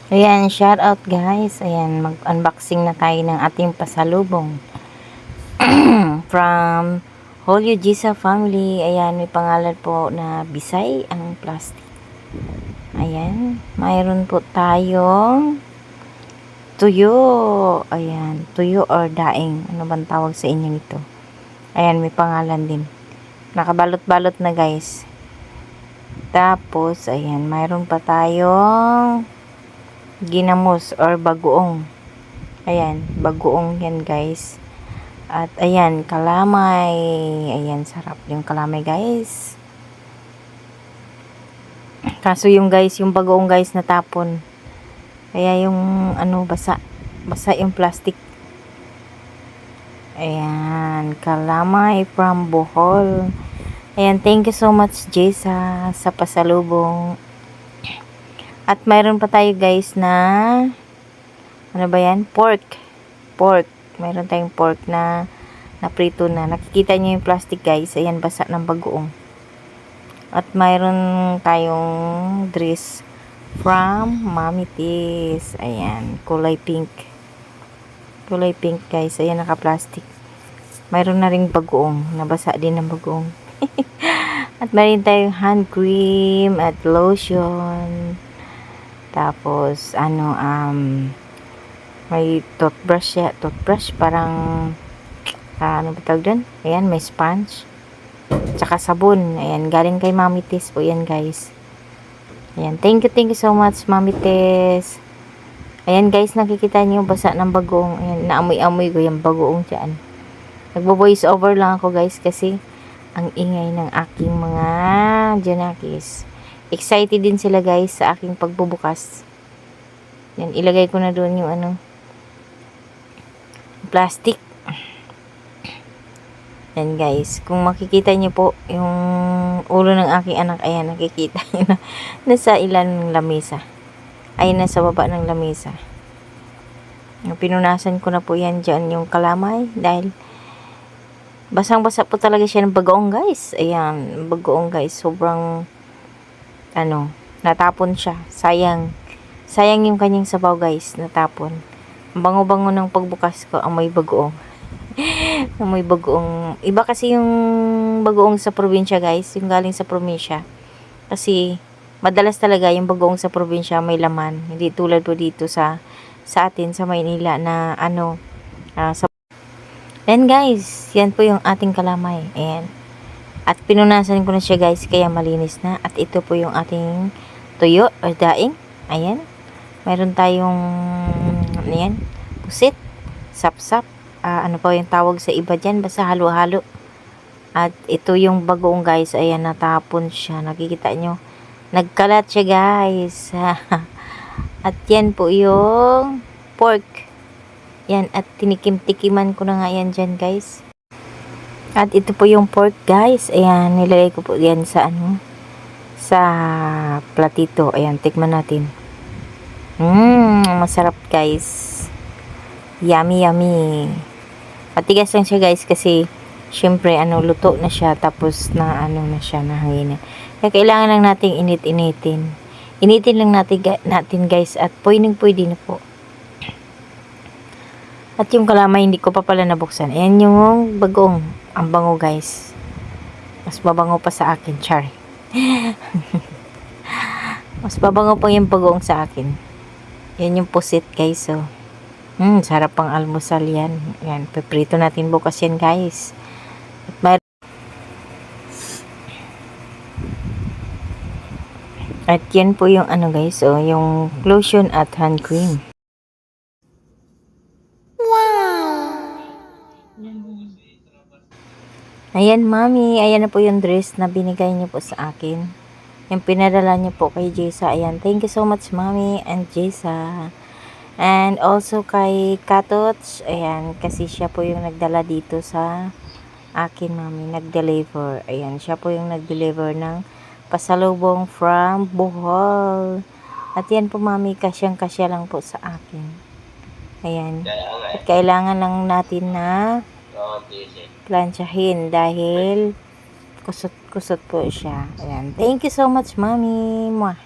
Ayan, shout out guys. Ayan, mag-unboxing na tayo ng ating pasalubong. From Holyo Gisa family. Ayan, may pangalan po na Bisay ang plastic. Ayan, mayroon po tayong tuyo. Ayan, tuyo or daing. Ano bang tawag sa inyo nito? Ayan, may pangalan din. Nakabalot-balot na guys. Tapos, ayan, mayroon pa tayong ginamos or bagoong. Ayan, bagoong yan guys. At ayan, kalamay. Ayan, sarap yung kalamay guys. Kaso yung guys, yung bagoong guys natapon. Kaya yung ano, basa. Basa yung plastic. Ayan, kalamay from Bohol. Ayan, thank you so much Jessa sa pasalubong. At mayroon pa tayo guys na ano ba yan? Pork. Mayroon tayong pork na prito na. Nakikita niyo yung plastic guys. Ayan, basa ng bagoong. At mayroon tayong dress from Mami Tis. Ayan, kulay pink. Kulay pink guys. Ayan, naka-plastic. Mayroon na ring bagoong. Nabasa din ng bagoong. At mayroon tayong hand cream at lotion. Tapos, may toothbrush ya. Toothbrush, parang, ano ba tawag dun? Ayan, may sponge. Tsaka sabon. Ayan, galing kay Mami Tis po yan, guys. Ayan, thank you so much, Mami Tis. Ayan, guys, nakikita niyo basa ng bagoong. Ayan, naamoy-amoy ko yung bagoong dyan. Nagbo-voice over lang ako, guys, kasi ang ingay ng aking mga Janakis. Excited din sila guys sa aking pagbubukas. Yan, ilagay ko na doon yung plastic. Yan guys, kung makikita niyo po yung ulo ng aking anak, ayan, nakikita niyo na nasa ilan ng lamesa. Ay, nasa baba ng lamesa. Pinunasan ko na po yan dyan yung kalamay dahil basang-basa po talaga siya ng bagoong guys. Ayan, bagoong guys. Sobrang natapon siya. Sayang yung kanyang sabaw guys. Natapon. Ang bango-bango ng pagbukas ko. Amoy bagoong. Amoy bagoong. Iba kasi yung bagoong sa probinsya guys. Yung galing sa probinsya. Kasi madalas talaga yung bagoong sa probinsya may laman. Hindi tulad po dito sa atin sa Maynila na sa and guys, yan po yung ating kalamay. Ayan. At pinunasan ko na siya guys, kaya malinis na. At ito po yung ating tuyo or daing. Ayan. Mayroon tayong, ayan, pusit, sapsap. Ano pa yung tawag sa iba dyan? Basta halo-halo. At ito yung bagoong guys. Ayan, natapon siya. Nakikita nyo. Nagkalat siya guys. At yan po yung pork. Yan, at tinikim-tikiman ko na nga yan dyan, guys. At ito po yung pork, guys. Ayan, nilagay ko po yan sa sa platito. Ayan, tikman natin. Masarap, guys. Yummy, yummy. Matigas lang siya, guys, kasi syempre, luto na siya, tapos na siya, nahanginan. Kaya kailangan lang nating init-initin. Initin lang natin, guys, at pwedeng-pwede na po. At yung kalamay, hindi ko pa pala nabuksan. Ayan yung bagong. Ang bango, guys. Mas mabango pa sa akin, char. Mas mabango pa yung bagong sa akin. Yan yung pusit, guys. So, sarap pang almusal yan. Yan, piprito natin bukas yan, guys. At yan po yung guys. So, yung lotion at hand cream. Ayan, Mami. Ayan na po yung dress na binigay niyo po sa akin. Yung pinadala niyo po kay Jessa. Ayan. Thank you so much, Mami and Jessa. And also kay Katots. Ayan. Kasi siya po yung nagdala dito sa akin, Mami. Nag-deliver. Ayan. Siya po yung nag-deliver ng pasalubong from Bohol. At yan po, Mami. Kasyang-kasya lang po sa akin. Ayan. At kailangan lang natin na plansyahin dahil kusot-kusot po siya. Ayan. Thank you so much, Mami. Mwah.